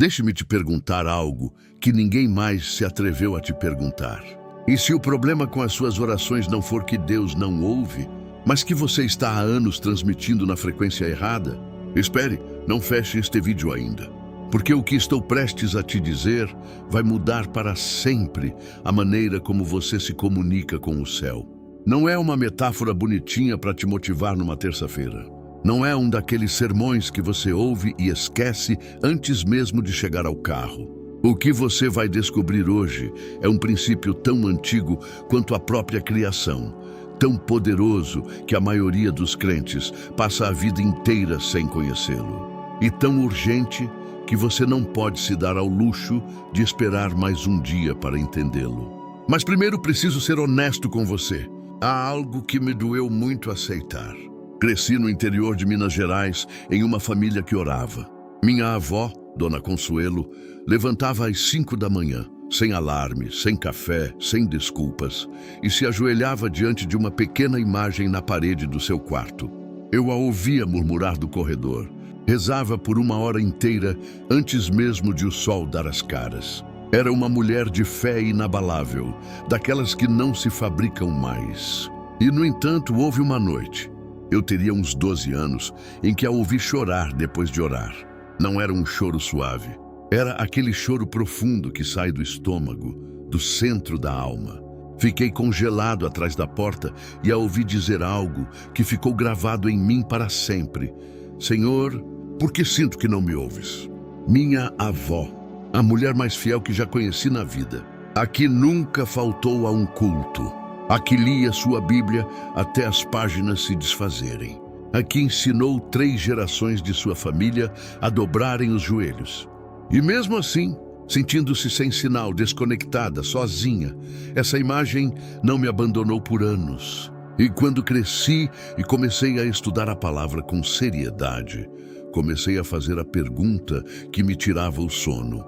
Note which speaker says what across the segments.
Speaker 1: Deixe-me te perguntar algo que ninguém mais se atreveu a te perguntar. E se o problema com as suas orações não for que Deus não ouve, mas que você está há anos transmitindo na frequência errada? Espere, não feche este vídeo ainda, porque o que estou prestes a te dizer vai mudar para sempre a maneira como você se comunica com o céu. Não é uma metáfora bonitinha para te motivar numa terça-feira. Não é um daqueles sermões que você ouve e esquece antes mesmo de chegar ao carro. O que você vai descobrir hoje é um princípio tão antigo quanto a própria criação, tão poderoso que a maioria dos crentes passa a vida inteira sem conhecê-lo, e tão urgente que você não pode se dar ao luxo de esperar mais um dia para entendê-lo. Mas primeiro preciso ser honesto com você. Há algo que me doeu muito aceitar. Cresci no interior de Minas Gerais, em uma família que orava. Minha avó, Dona Consuelo, levantava às 5 da manhã, sem alarme, sem café, sem desculpas, e se ajoelhava diante de uma pequena imagem na parede do seu quarto. Eu a ouvia murmurar do corredor. Rezava por 1 hora inteira antes mesmo de o sol dar as caras. Era uma mulher de fé inabalável, daquelas que não se fabricam mais. E, no entanto, houve uma noite, eu teria uns 12 anos, em que a ouvi chorar depois de orar. Não era um choro suave. Era aquele choro profundo que sai do estômago, do centro da alma. Fiquei congelado atrás da porta e a ouvi dizer algo que ficou gravado em mim para sempre. Senhor, por que sinto que não me ouves? Minha avó, a mulher mais fiel que já conheci na vida, a que nunca faltou a um culto, a que lia sua Bíblia até as páginas se desfazerem, a que ensinou 3 gerações de sua família a dobrarem os joelhos. E mesmo assim, sentindo-se sem sinal, desconectada, sozinha, essa imagem não me abandonou por anos. E quando cresci e comecei a estudar a palavra com seriedade, comecei a fazer a pergunta que me tirava o sono.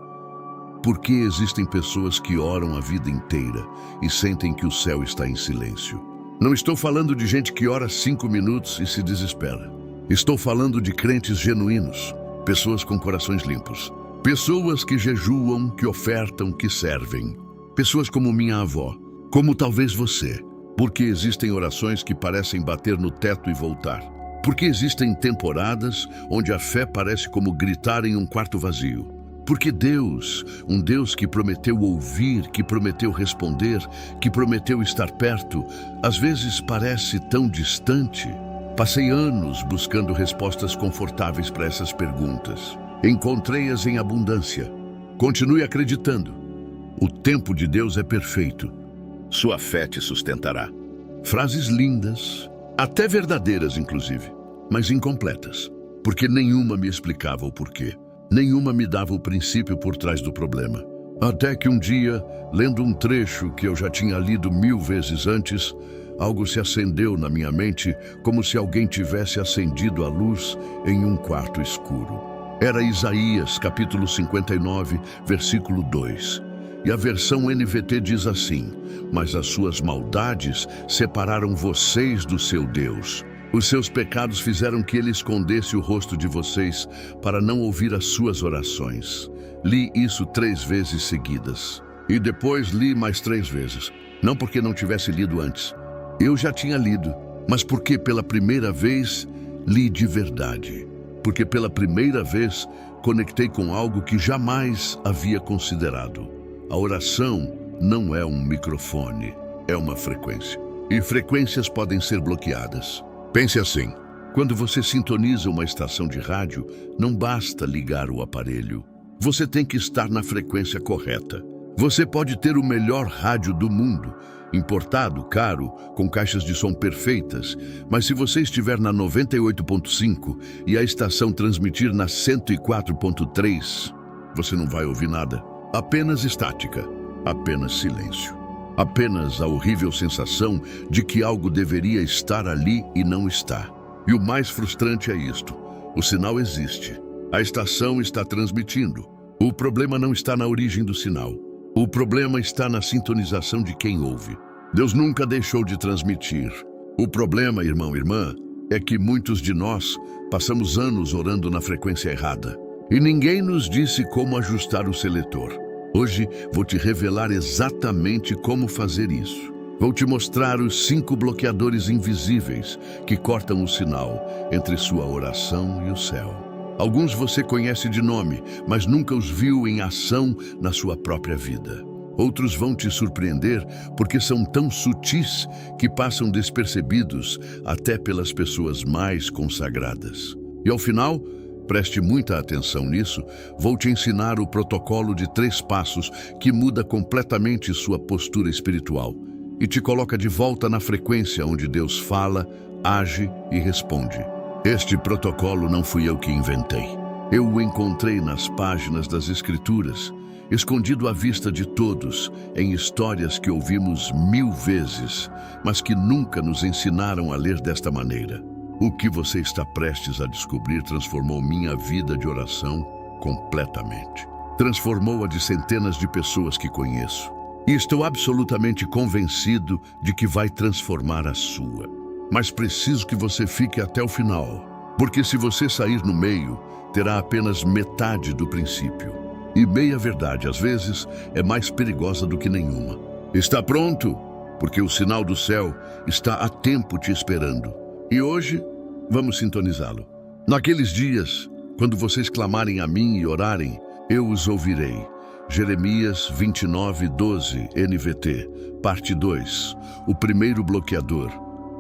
Speaker 1: Por que existem pessoas que oram a vida inteira e sentem que o céu está em silêncio? Não estou falando de gente que ora 5 minutos e se desespera. Estou falando de crentes genuínos, pessoas com corações limpos. Pessoas que jejuam, que ofertam, que servem. Pessoas como minha avó, como talvez você. Porque existem orações que parecem bater no teto e voltar. Porque existem temporadas onde a fé parece como gritar em um quarto vazio. Porque Deus, um Deus que prometeu ouvir, que prometeu responder, que prometeu estar perto, às vezes parece tão distante. Passei anos buscando respostas confortáveis para essas perguntas. Encontrei-as em abundância. Continue acreditando. O tempo de Deus é perfeito. Sua fé te sustentará. Frases lindas, até verdadeiras inclusive, mas incompletas, porque nenhuma me explicava o porquê. Nenhuma me dava o princípio por trás do problema. Até que um dia, lendo um trecho que eu já tinha lido 1000 vezes antes, algo se acendeu na minha mente como se alguém tivesse acendido a luz em um quarto escuro. Era Isaías, capítulo 59, versículo 2. E a versão NVT diz assim: mas as suas maldades separaram vocês do seu Deus. Os seus pecados fizeram que ele escondesse o rosto de vocês para não ouvir as suas orações. Li isso 3 vezes seguidas. E depois li mais 3 vezes. Não porque não tivesse lido antes. Eu já tinha lido, mas porque pela primeira vez li de verdade. Porque pela primeira vez conectei com algo que jamais havia considerado. A oração não é um microfone, é uma frequência. E frequências podem ser bloqueadas. Pense assim, quando você sintoniza uma estação de rádio, não basta ligar o aparelho. Você tem que estar na frequência correta. Você pode ter o melhor rádio do mundo, importado, caro, com caixas de som perfeitas, mas se você estiver na 98.5 e a estação transmitir na 104.3, você não vai ouvir nada. Apenas estática, apenas silêncio. Apenas a horrível sensação de que algo deveria estar ali e não está. E o mais frustrante é isto: o sinal existe. A estação está transmitindo. O problema não está na origem do sinal. O problema está na sintonização de quem ouve. Deus nunca deixou de transmitir. O problema, irmão e irmã, é que muitos de nós passamos anos orando na frequência errada. E ninguém nos disse como ajustar o seletor. Hoje vou te revelar exatamente como fazer isso. Vou te mostrar os 5 bloqueadores invisíveis que cortam o sinal entre sua oração e o céu. Alguns você conhece de nome, mas nunca os viu em ação na sua própria vida. Outros vão te surpreender porque são tão sutis que passam despercebidos até pelas pessoas mais consagradas. E ao final, preste muita atenção nisso, vou te ensinar o protocolo de 3 passos que muda completamente sua postura espiritual e te coloca de volta na frequência onde Deus fala, age e responde. Este protocolo não fui eu que inventei. Eu o encontrei nas páginas das Escrituras, escondido à vista de todos, em histórias que ouvimos 1000 vezes, mas que nunca nos ensinaram a ler desta maneira. O que você está prestes a descobrir transformou minha vida de oração completamente. Transformou a de centenas de pessoas que conheço. E estou absolutamente convencido de que vai transformar a sua. Mas preciso que você fique até o final, porque se você sair no meio, terá apenas metade do princípio. E meia verdade, às vezes, é mais perigosa do que nenhuma. Está pronto? Porque o sinal do céu está a tempo te esperando. E hoje, vamos sintonizá-lo. Naqueles dias, quando vocês clamarem a mim e orarem, eu os ouvirei. Jeremias 29:12, NVT, parte 2. O primeiro bloqueador.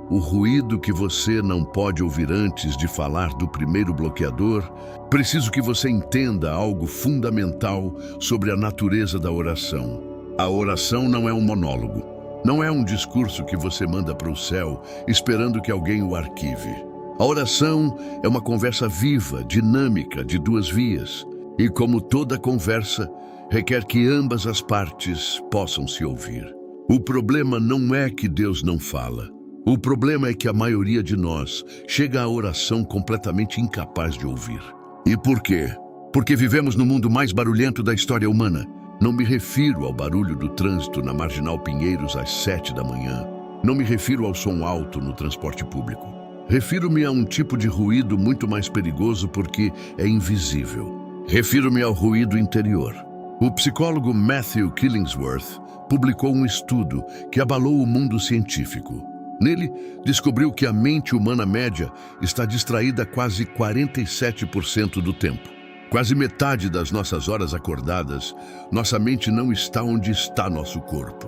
Speaker 1: O ruído que você não pode ouvir antes de falar do primeiro bloqueador. Preciso que você entenda algo fundamental sobre a natureza da oração. A oração não é um monólogo. Não é um discurso que você manda para o céu esperando que alguém o arquive. A oração é uma conversa viva, dinâmica, de 2 vias. E como toda conversa, requer que ambas as partes possam se ouvir. O problema não é que Deus não fala. O problema é que a maioria de nós chega à oração completamente incapaz de ouvir. E por quê? Porque vivemos no mundo mais barulhento da história humana. Não me refiro ao barulho do trânsito na Marginal Pinheiros às 7 da manhã. Não me refiro ao som alto no transporte público. Refiro-me a um tipo de ruído muito mais perigoso porque é invisível. Refiro-me ao ruído interior. O psicólogo Matthew Killingsworth publicou um estudo que abalou o mundo científico. Nele, descobriu que a mente humana média está distraída quase 47% do tempo. Quase metade das nossas horas acordadas, nossa mente não está onde está nosso corpo.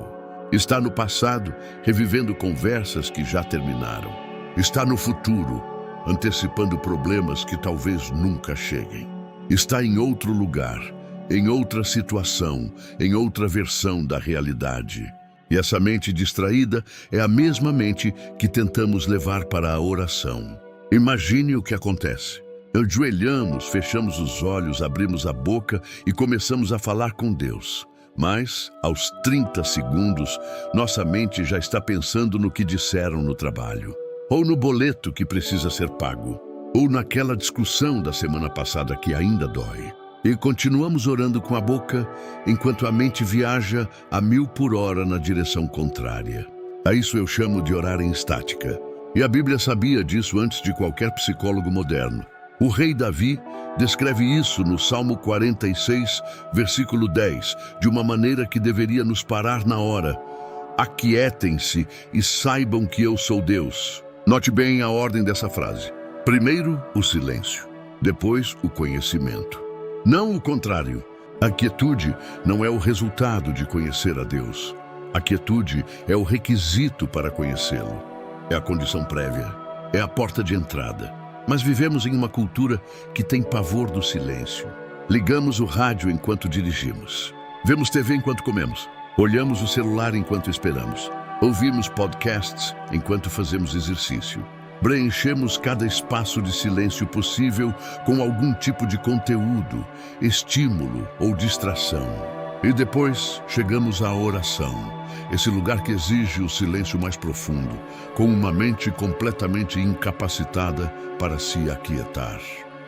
Speaker 1: Está no passado, revivendo conversas que já terminaram. Está no futuro, antecipando problemas que talvez nunca cheguem. Está em outro lugar, em outra situação, em outra versão da realidade. E essa mente distraída é a mesma mente que tentamos levar para a oração. Imagine o que acontece. Ajoelhamos, fechamos os olhos, abrimos a boca e começamos a falar com Deus. Mas, aos 30 segundos, nossa mente já está pensando no que disseram no trabalho, ou no boleto que precisa ser pago, ou naquela discussão da semana passada que ainda dói. E continuamos orando com a boca, enquanto a mente viaja a 1000 por hora na direção contrária. A isso eu chamo de orar em estática. E a Bíblia sabia disso antes de qualquer psicólogo moderno. O rei Davi descreve isso no Salmo 46, versículo 10, de uma maneira que deveria nos parar na hora. Aquietem-se e saibam que eu sou Deus. Note bem a ordem dessa frase. Primeiro, o silêncio. Depois, o conhecimento. Não o contrário. A quietude não é o resultado de conhecer a Deus. A quietude é o requisito para conhecê-lo. É a condição prévia. É a porta de entrada. Mas vivemos em uma cultura que tem pavor do silêncio. Ligamos o rádio enquanto dirigimos. Vemos TV enquanto comemos. Olhamos o celular enquanto esperamos. Ouvimos podcasts enquanto fazemos exercício. Preenchemos cada espaço de silêncio possível com algum tipo de conteúdo, estímulo ou distração. E depois chegamos à oração, esse lugar que exige o silêncio mais profundo, com uma mente completamente incapacitada para se aquietar.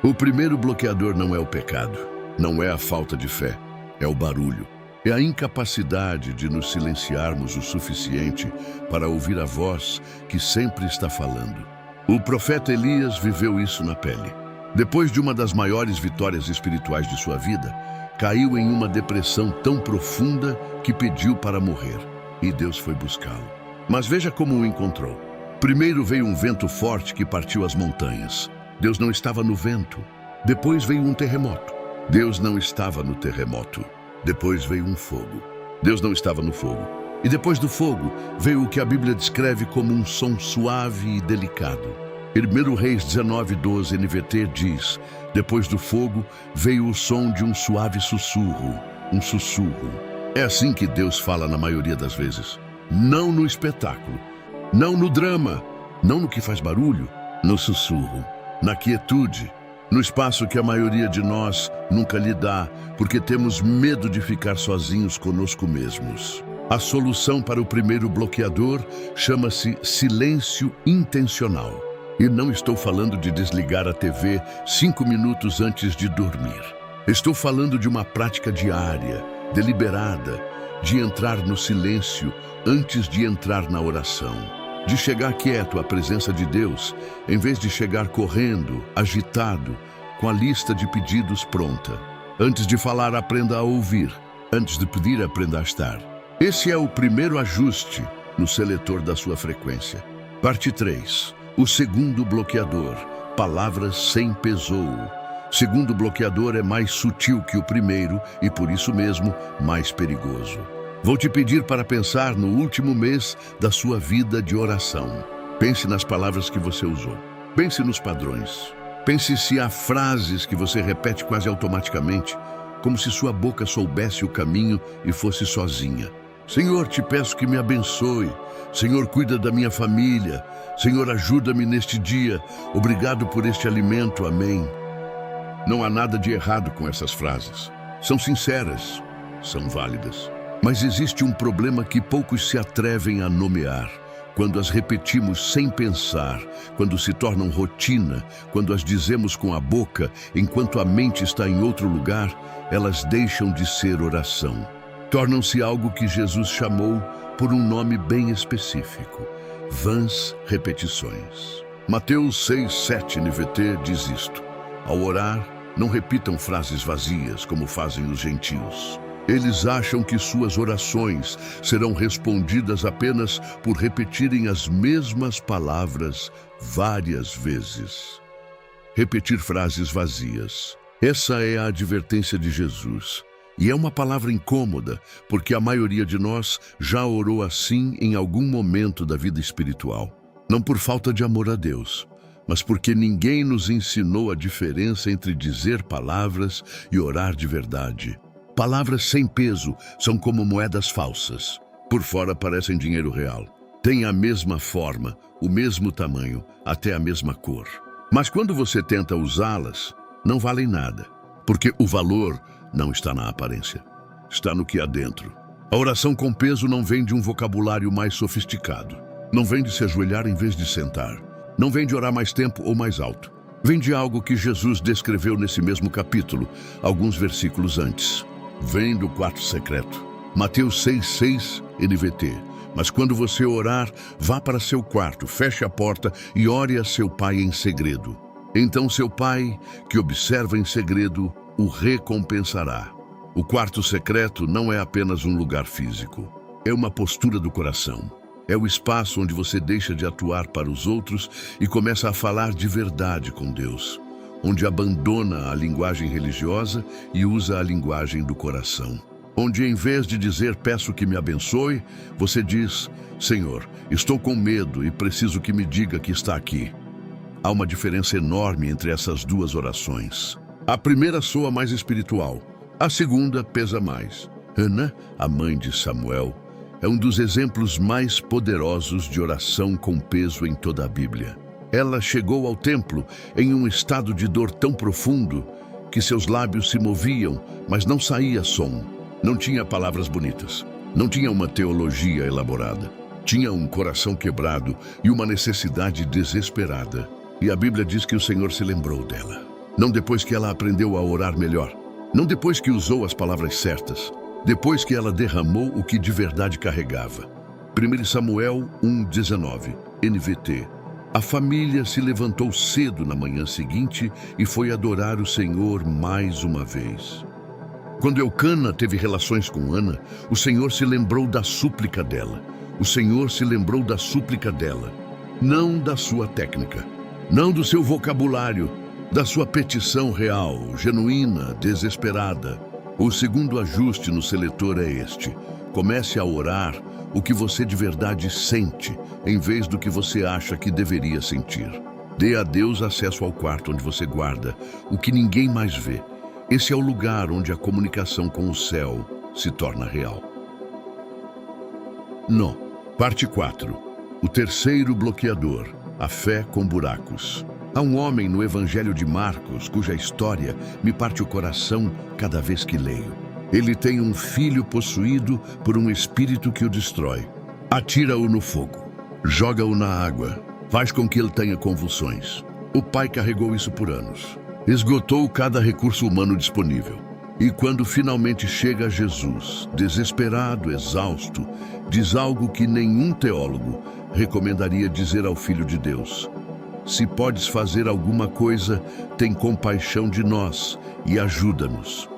Speaker 1: O primeiro bloqueador não é o pecado, não é a falta de fé, é o barulho. É a incapacidade de nos silenciarmos o suficiente para ouvir a voz que sempre está falando. O profeta Elias viveu isso na pele. Depois de uma das maiores vitórias espirituais de sua vida, caiu em uma depressão tão profunda que pediu para morrer. E Deus foi buscá-lo. Mas veja como o encontrou. Primeiro veio um vento forte que partiu as montanhas. Deus não estava no vento. Depois veio um terremoto. Deus não estava no terremoto. Depois veio um fogo. Deus não estava no fogo. E depois do fogo veio o que a Bíblia descreve como um som suave e delicado. 1 Reis 19:12 NVT diz: depois do fogo veio o som de um suave sussurro, um sussurro. É assim que Deus fala na maioria das vezes. Não no espetáculo, não no drama, não no que faz barulho, no sussurro, na quietude, no espaço que a maioria de nós nunca lhe dá, porque temos medo de ficar sozinhos conosco mesmos. A solução para o primeiro bloqueador chama-se silêncio intencional. E não estou falando de desligar a TV 5 minutos antes de dormir. Estou falando de uma prática diária, deliberada, de entrar no silêncio antes de entrar na oração. De chegar quieto à presença de Deus, em vez de chegar correndo, agitado, com a lista de pedidos pronta. Antes de falar, aprenda a ouvir. Antes de pedir, aprenda a estar. Esse é o primeiro ajuste no seletor da sua frequência. Parte 3. O segundo bloqueador, palavras sem pesou. Segundo bloqueador é mais sutil que o primeiro e, por isso mesmo, mais perigoso. Vou te pedir para pensar no último mês da sua vida de oração. Pense nas palavras que você usou. Pense nos padrões. Pense se há frases que você repete quase automaticamente, como se sua boca soubesse o caminho e fosse sozinha. Senhor, te peço que me abençoe. Senhor, cuida da minha família. Senhor, ajuda-me neste dia. Obrigado por este alimento. Amém. Não há nada de errado com essas frases. São sinceras, são válidas. Mas existe um problema que poucos se atrevem a nomear. Quando as repetimos sem pensar, quando se tornam rotina, quando as dizemos com a boca, enquanto a mente está em outro lugar, elas deixam de ser oração. Tornam-se algo que Jesus chamou por um nome bem específico: vãs repetições. Mateus 6:7 NVT diz isto: ao orar, não repitam frases vazias como fazem os gentios. Eles acham que suas orações serão respondidas apenas por repetirem as mesmas palavras várias vezes. Repetir frases vazias. Essa é a advertência de Jesus. E é uma palavra incômoda, porque a maioria de nós já orou assim em algum momento da vida espiritual. Não por falta de amor a Deus, mas porque ninguém nos ensinou a diferença entre dizer palavras e orar de verdade. Palavras sem peso são como moedas falsas. Por fora parecem dinheiro real. Têm a mesma forma, o mesmo tamanho, até a mesma cor. Mas quando você tenta usá-las, não valem nada, porque o valor não está na aparência, está no que há dentro. A oração com peso não vem de um vocabulário mais sofisticado. Não vem de se ajoelhar em vez de sentar. Não vem de orar mais tempo ou mais alto. Vem de algo que Jesus descreveu nesse mesmo capítulo, alguns versículos antes. Vem do quarto secreto. Mateus 6:6 NVT. Mas quando você orar, vá para seu quarto, feche a porta e ore a seu pai em segredo. Então seu pai, que observa em segredo, o recompensará. O quarto secreto não é apenas um lugar físico. É uma postura do coração. É o espaço onde você deixa de atuar para os outros e começa a falar de verdade com Deus. Onde abandona a linguagem religiosa e usa a linguagem do coração. Onde, em vez de dizer, peço que me abençoe, você diz, Senhor, estou com medo e preciso que me diga que está aqui. Há uma diferença enorme entre essas duas orações. A primeira soa mais espiritual, a segunda pesa mais. Ana, a mãe de Samuel, é um dos exemplos mais poderosos de oração com peso em toda a Bíblia. Ela chegou ao templo em um estado de dor tão profundo que seus lábios se moviam, mas não saía som. Não tinha palavras bonitas. Não tinha uma teologia elaborada. Tinha um coração quebrado e uma necessidade desesperada. E a Bíblia diz que o Senhor se lembrou dela. Não depois que ela aprendeu a orar melhor. Não depois que usou as palavras certas. Depois que ela derramou o que de verdade carregava. 1 Samuel 1:19 NVT. A família se levantou cedo na manhã seguinte e foi adorar o Senhor mais uma vez. Quando Eucana teve relações com Ana, o Senhor se lembrou da súplica dela. O Senhor se lembrou da súplica dela, não da sua técnica, não do seu vocabulário, da sua petição real, genuína, desesperada. O segundo ajuste no seletor é este: comece a orar o que você de verdade sente, em vez do que você acha que deveria sentir. Dê a Deus acesso ao quarto onde você guarda o que ninguém mais vê. Esse é o lugar onde a comunicação com o céu se torna real. Parte 4. O terceiro bloqueador, a fé com buracos. Há um homem no Evangelho de Marcos cuja história me parte o coração cada vez que leio. Ele tem um filho possuído por um espírito que o destrói. Atira-o no fogo, joga-o na água, faz com que ele tenha convulsões. O pai carregou isso por anos. Esgotou cada recurso humano disponível. E quando finalmente chega a Jesus, desesperado, exausto, diz algo que nenhum teólogo recomendaria dizer ao Filho de Deus: se podes fazer alguma coisa, tem compaixão de nós e ajuda-nos.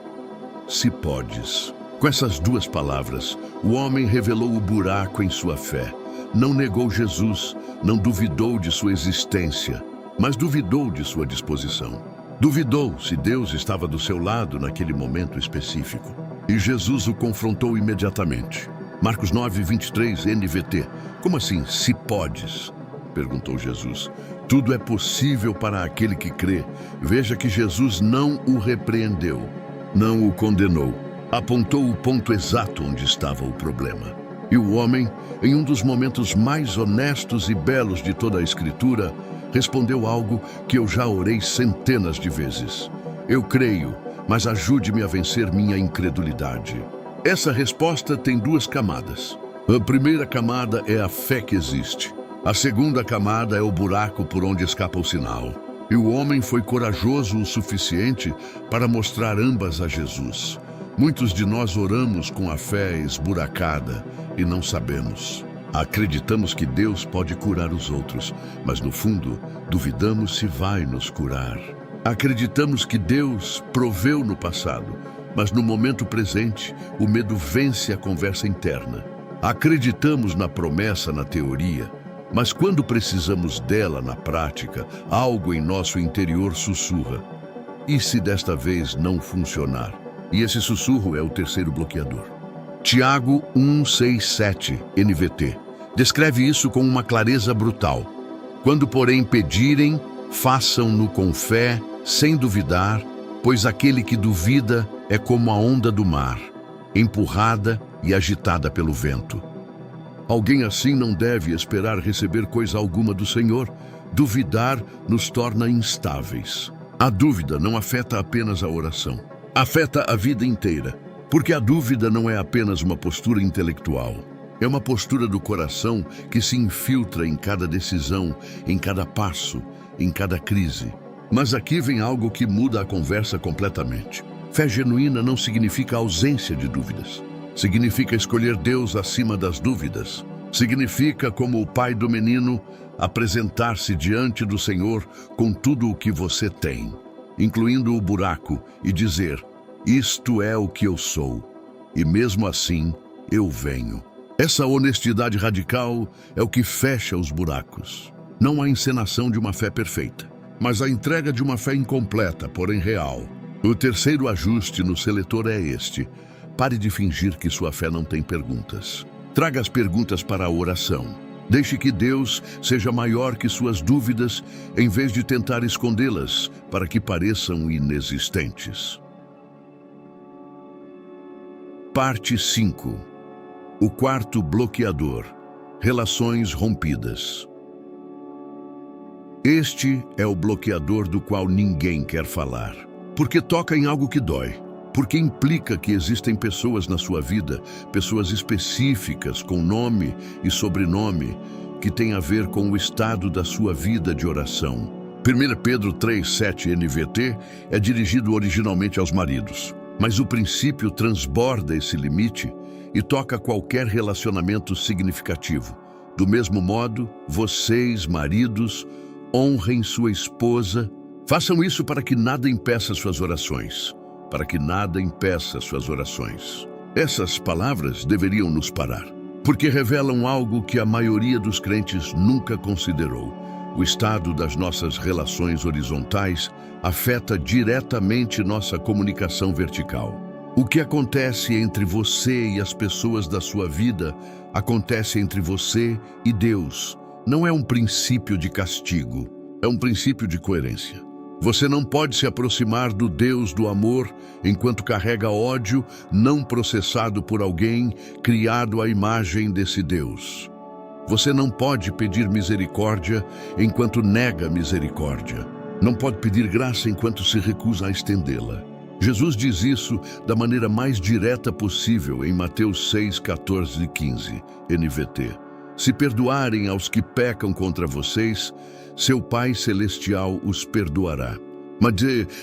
Speaker 1: Se podes. Com essas duas palavras, o homem revelou o buraco em sua fé. Não negou Jesus, não duvidou de sua existência, mas duvidou de sua disposição. Duvidou se Deus estava do seu lado naquele momento específico. E Jesus o confrontou imediatamente. Marcos 9:23, NVT. Como assim, se podes? Perguntou Jesus. Tudo é possível para aquele que crê. Veja que Jesus não o repreendeu, não o condenou. Apontou o ponto exato onde estava o problema. E o homem, em um dos momentos mais honestos e belos de toda a Escritura, respondeu algo que eu já orei centenas de vezes. Eu creio, mas ajude-me a vencer minha incredulidade. Essa resposta tem duas camadas. A primeira camada é a fé que existe. A segunda camada é o buraco por onde escapa o sinal. E o homem foi corajoso o suficiente para mostrar ambas a Jesus. Muitos de nós oramos com a fé esburacada e não sabemos. Acreditamos que Deus pode curar os outros, mas no fundo, duvidamos se vai nos curar. Acreditamos que Deus proveu no passado, mas no momento presente, o medo vence a conversa interna. Acreditamos na promessa na teoria, mas quando precisamos dela na prática, algo em nosso interior sussurra: e se desta vez não funcionar? E esse sussurro é o terceiro bloqueador. Tiago 1:6-7, NVT, descreve isso com uma clareza brutal. Quando, porém, pedirem, façam-no com fé, sem duvidar, pois aquele que duvida é como a onda do mar, empurrada e agitada pelo vento. Alguém assim não deve esperar receber coisa alguma do Senhor. Duvidar nos torna instáveis. A dúvida não afeta apenas a oração, afeta a vida inteira. Porque a dúvida não é apenas uma postura intelectual. É uma postura do coração que se infiltra em cada decisão, em cada passo, em cada crise. Mas aqui vem algo que muda a conversa completamente. Fé genuína não significa ausência de dúvidas. Significa escolher Deus acima das dúvidas. Significa, como o pai do menino, apresentar-se diante do Senhor com tudo o que você tem, incluindo o buraco, e dizer: isto é o que eu sou, e mesmo assim eu venho. Essa honestidade radical é o que fecha os buracos. Não a encenação de uma fé perfeita, mas a entrega de uma fé incompleta, porém real. O terceiro ajuste no seletor é este: pare de fingir que sua fé não tem perguntas. Traga as perguntas para a oração. Deixe que Deus seja maior que suas dúvidas, em vez de tentar escondê-las para que pareçam inexistentes. Parte 5. O quarto bloqueador: relações rompidas. Este é o bloqueador do qual ninguém quer falar, porque toca em algo que dói, porque implica que existem pessoas na sua vida, pessoas específicas com nome e sobrenome, que têm a ver com o estado da sua vida de oração. 1 Pedro 3:7 NVT é dirigido originalmente aos maridos. Mas o princípio transborda esse limite e toca qualquer relacionamento significativo, Do mesmo modo, vocês, maridos, honrem sua esposa. Façam isso para que nada impeça suas orações. Para que nada impeça suas orações. Essas palavras deveriam nos parar, porque revelam algo que a maioria dos crentes nunca considerou. O estado das nossas relações horizontais afeta diretamente nossa comunicação vertical. O que acontece entre você e as pessoas da sua vida acontece entre você e Deus. Não é um princípio de castigo, é um princípio de coerência. Você não pode se aproximar do Deus do amor enquanto carrega ódio não processado por alguém criado à imagem desse Deus. Você não pode pedir misericórdia enquanto nega misericórdia. Não pode pedir graça enquanto se recusa a estendê-la. Jesus diz isso da maneira mais direta possível em Mateus 6, 14 e 15, NVT. Se perdoarem aos que pecam contra vocês, seu Pai Celestial os perdoará. Mas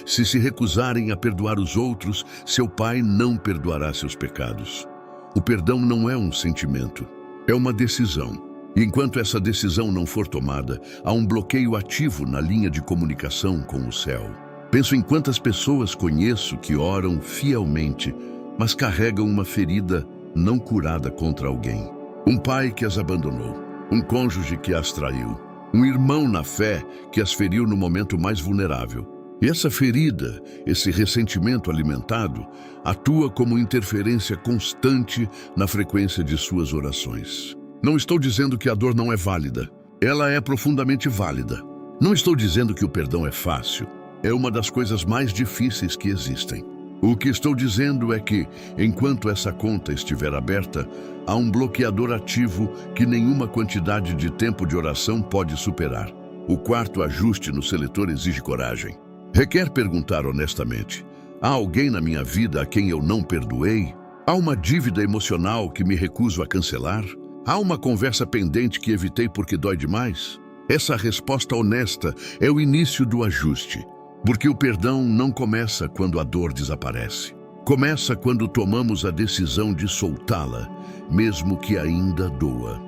Speaker 1: se recusarem a perdoar os outros, seu Pai não perdoará seus pecados. O perdão não é um sentimento, é uma decisão. E enquanto essa decisão não for tomada, há um bloqueio ativo na linha de comunicação com o céu. Penso em quantas pessoas conheço que oram fielmente, mas carregam uma ferida não curada contra alguém. Um pai que as abandonou, um cônjuge que as traiu, um irmão na fé que as feriu no momento mais vulnerável. E essa ferida, esse ressentimento alimentado, atua como interferência constante na frequência de suas orações. Não estou dizendo que a dor não é válida. Ela é profundamente válida. Não estou dizendo que o perdão é fácil. É uma das coisas mais difíceis que existem. O que estou dizendo é que, enquanto essa conta estiver aberta, há um bloqueador ativo que nenhuma quantidade de tempo de oração pode superar. O quarto ajuste no seletor exige coragem. Requer perguntar honestamente: há alguém na minha vida a quem eu não perdoei? Há uma dívida emocional que me recuso a cancelar? Há uma conversa pendente que evitei porque dói demais? Essa resposta honesta é o início do ajuste. Porque o perdão não começa quando a dor desaparece. Começa quando tomamos a decisão de soltá-la, mesmo que ainda doa.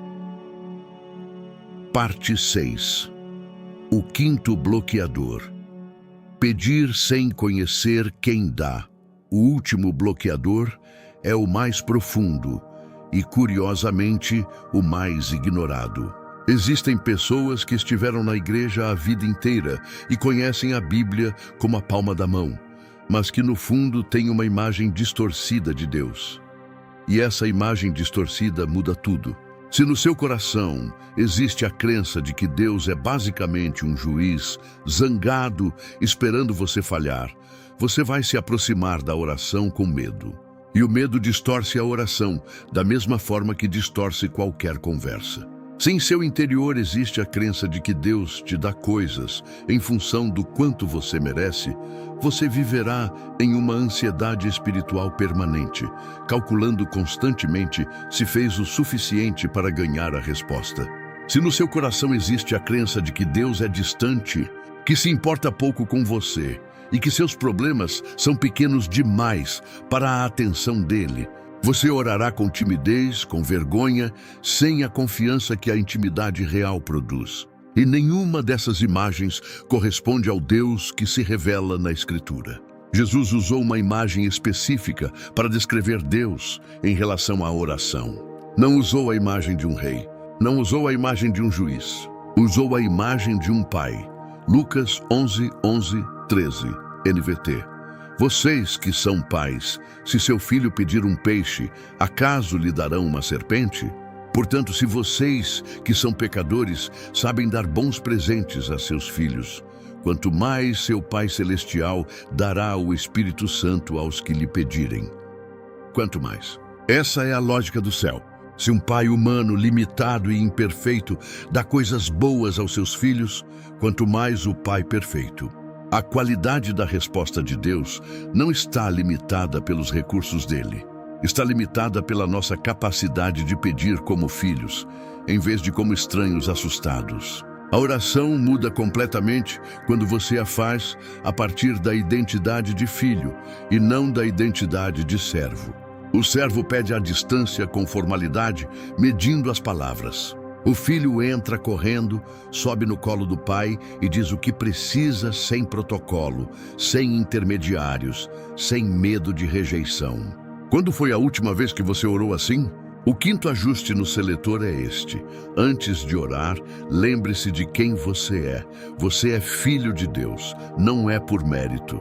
Speaker 1: Parte 6. O quinto bloqueador. Pedir sem conhecer quem dá. O último bloqueador é o mais profundo e, curiosamente, o mais ignorado. Existem pessoas que estiveram na igreja a vida inteira e conhecem a Bíblia como a palma da mão, mas que no fundo têm uma imagem distorcida de Deus. E essa imagem distorcida muda tudo. Se no seu coração existe a crença de que Deus é basicamente um juiz zangado esperando você falhar, você vai se aproximar da oração com medo. E o medo distorce a oração da mesma forma que distorce qualquer conversa. Se em seu interior existe a crença de que Deus te dá coisas em função do quanto você merece, você viverá em uma ansiedade espiritual permanente, calculando constantemente se fez o suficiente para ganhar a resposta. Se no seu coração existe a crença de que Deus é distante, que se importa pouco com você e que seus problemas são pequenos demais para a atenção dele, você orará com timidez, com vergonha, sem a confiança que a intimidade real produz. E nenhuma dessas imagens corresponde ao Deus que se revela na Escritura. Jesus usou uma imagem específica para descrever Deus em relação à oração. Não usou a imagem de um rei, não usou a imagem de um juiz, usou a imagem de um pai. Lucas 11, 11, 13, NVT. Vocês que são pais, se seu filho pedir um peixe, acaso lhe darão uma serpente? Portanto, se vocês, que são pecadores, sabem dar bons presentes a seus filhos, quanto mais seu Pai Celestial dará o Espírito Santo aos que lhe pedirem. Quanto mais. Essa é a lógica do céu. Se um pai humano, limitado e imperfeito, dá coisas boas aos seus filhos, quanto mais o Pai perfeito. A qualidade da resposta de Deus não está limitada pelos recursos dele. Está limitada pela nossa capacidade de pedir como filhos, em vez de como estranhos assustados. A oração muda completamente quando você a faz a partir da identidade de filho e não da identidade de servo. O servo pede à distância com formalidade, medindo as palavras. O filho entra correndo, sobe no colo do pai e diz o que precisa sem protocolo, sem intermediários, sem medo de rejeição. Quando foi a última vez que você orou assim? O quinto ajuste no seletor é este. Antes de orar, lembre-se de quem você é. Você é filho de Deus, não é por mérito,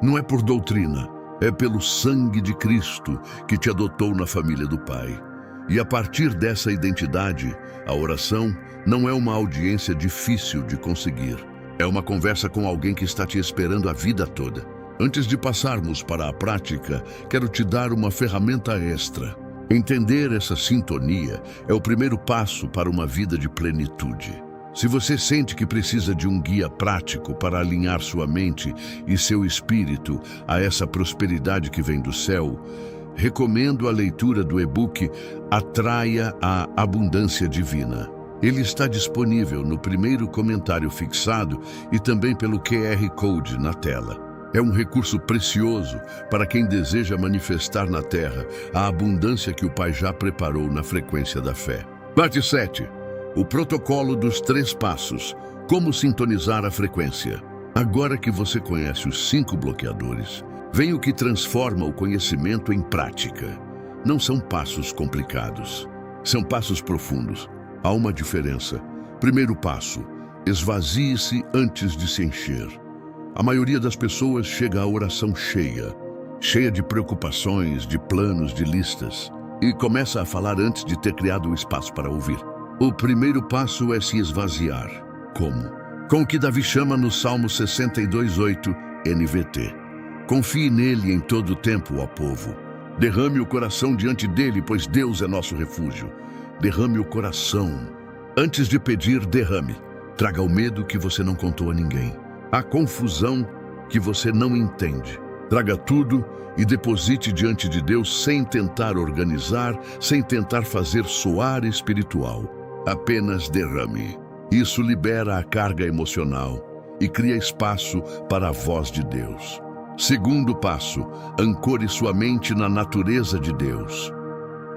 Speaker 1: não é por doutrina, é pelo sangue de Cristo que te adotou na família do Pai. E a partir dessa identidade, a oração não é uma audiência difícil de conseguir. É uma conversa com alguém que está te esperando a vida toda. Antes de passarmos para a prática, quero te dar uma ferramenta extra. Entender essa sintonia é o primeiro passo para uma vida de plenitude. Se você sente que precisa de um guia prático para alinhar sua mente e seu espírito a essa prosperidade que vem do céu, recomendo a leitura do e-book Atraia a Abundância Divina. Ele está disponível no primeiro comentário fixado e também pelo QR Code na tela. É um recurso precioso para quem deseja manifestar na Terra a abundância que o Pai já preparou na frequência da fé. Parte 7. O protocolo dos 3 passos. Como sintonizar a frequência. Agora que você conhece os 5 bloqueadores, vem o que transforma o conhecimento em prática. Não são passos complicados, são passos profundos. Há uma diferença. Primeiro passo: esvazie-se antes de se encher. A maioria das pessoas chega à oração cheia de preocupações, de planos, de listas, e começa a falar antes de ter criado o espaço para ouvir. O primeiro passo é se esvaziar. Como? Com o que Davi chama no Salmo 62:8, NVT. Confie nele em todo o tempo, ó povo. Derrame o coração diante dele, pois Deus é nosso refúgio. Derrame o coração. Antes de pedir, derrame. Traga o medo que você não contou a ninguém. A confusão que você não entende. Traga tudo e deposite diante de Deus sem tentar organizar, sem tentar fazer soar espiritual. Apenas derrame. Isso libera a carga emocional e cria espaço para a voz de Deus. Segundo passo: ancore sua mente na natureza de Deus.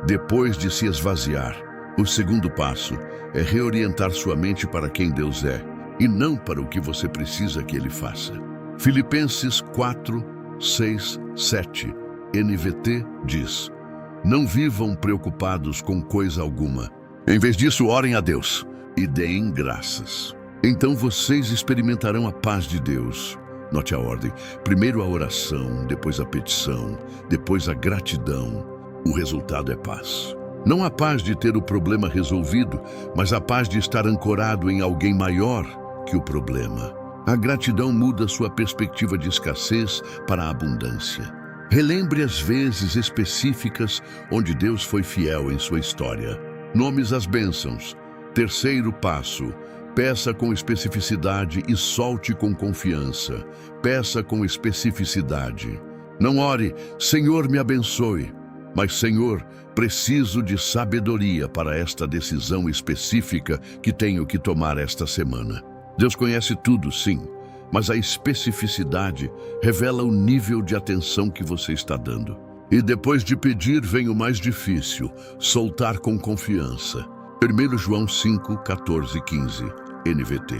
Speaker 1: Depois de se esvaziar, o segundo passo é reorientar sua mente para quem Deus é e não para o que você precisa que Ele faça. Filipenses 4, 6, 7, NVT diz: não vivam preocupados com coisa alguma. Em vez disso, orem a Deus e deem graças. Então vocês experimentarão a paz de Deus. Note a ordem: primeiro a oração, depois a petição, depois a gratidão. O resultado é paz. Não a paz de ter o problema resolvido, mas a paz de estar ancorado em alguém maior que o problema. A gratidão muda sua perspectiva de escassez para a abundância. Relembre as vezes específicas onde Deus foi fiel em sua história. Nomes as bênçãos. Terceiro passo: peça com especificidade e solte com confiança. Peça com especificidade. Não ore, Senhor me abençoe, mas Senhor, preciso de sabedoria para esta decisão específica que tenho que tomar esta semana. Deus conhece tudo, sim, mas a especificidade revela o nível de atenção que você está dando. E depois de pedir vem o mais difícil: soltar com confiança. 1 João 5, 14 e 15, NVT.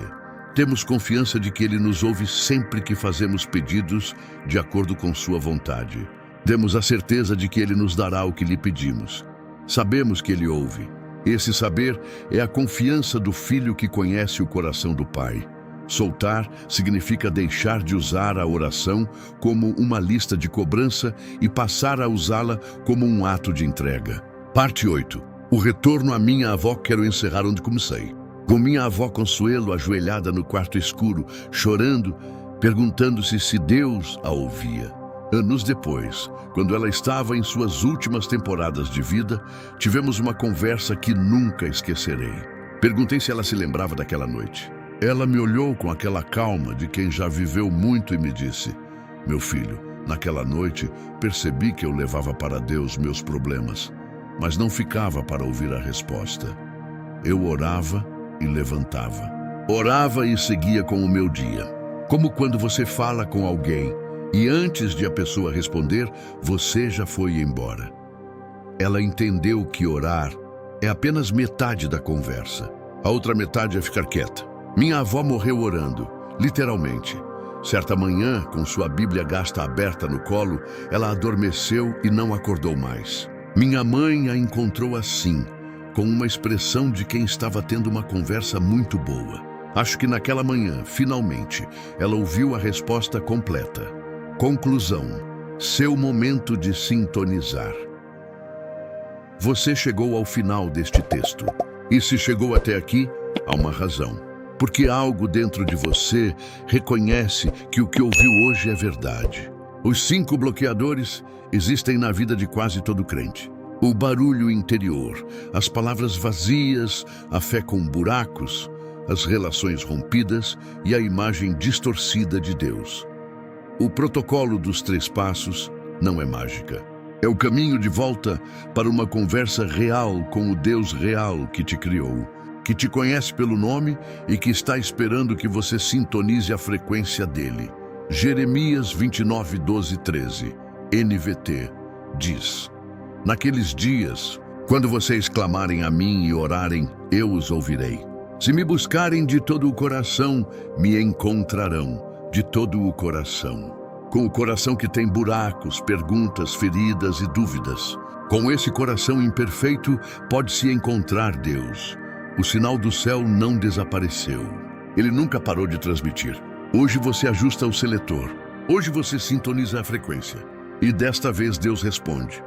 Speaker 1: Temos confiança de que Ele nos ouve sempre que fazemos pedidos de acordo com sua vontade. Temos a certeza de que Ele nos dará o que lhe pedimos. Sabemos que Ele ouve. Esse saber é a confiança do filho que conhece o coração do Pai. Soltar significa deixar de usar a oração como uma lista de cobrança e passar a usá-la como um ato de entrega. Parte 8. O retorno à minha avó. Quero encerrar onde comecei. Com minha avó Consuelo ajoelhada no quarto escuro, chorando, perguntando-se se Deus a ouvia. Anos depois, quando ela estava em suas últimas temporadas de vida, tivemos uma conversa que nunca esquecerei. Perguntei se ela se lembrava daquela noite. Ela me olhou com aquela calma de quem já viveu muito e me disse: meu filho, naquela noite percebi que eu levava para Deus meus problemas, mas não ficava para ouvir a resposta. Eu orava e levantava. Orava e seguia com o meu dia. Como quando você fala com alguém e antes de a pessoa responder, você já foi embora. Ela entendeu que orar é apenas metade da conversa. A outra metade é ficar quieta. Minha avó morreu orando, literalmente. Certa manhã, com sua Bíblia gasta aberta no colo, ela adormeceu e não acordou mais. Minha mãe a encontrou assim, com uma expressão de quem estava tendo uma conversa muito boa. Acho que naquela manhã, finalmente, ela ouviu a resposta completa. Conclusão: seu momento de sintonizar. Você chegou ao final deste texto. E se chegou até aqui, há uma razão. Porque algo dentro de você reconhece que o que ouviu hoje é verdade. Os 5 bloqueadores existem na vida de quase todo crente. O barulho interior, as palavras vazias, a fé com buracos, as relações rompidas e a imagem distorcida de Deus. O protocolo dos 3 passos não é mágica. É o caminho de volta para uma conversa real com o Deus real que te criou, que te conhece pelo nome e que está esperando que você sintonize a frequência dele. Jeremias 29, 12, 13, NVT, diz: naqueles dias, quando vocês clamarem a mim e orarem, eu os ouvirei. Se me buscarem de todo o coração, me encontrarão de todo o coração. Com o coração que tem buracos, perguntas, feridas e dúvidas. Com esse coração imperfeito, pode-se encontrar Deus. O sinal do céu não desapareceu. Ele nunca parou de transmitir. Hoje você ajusta o seletor. Hoje você sintoniza a frequência. E desta vez Deus responde.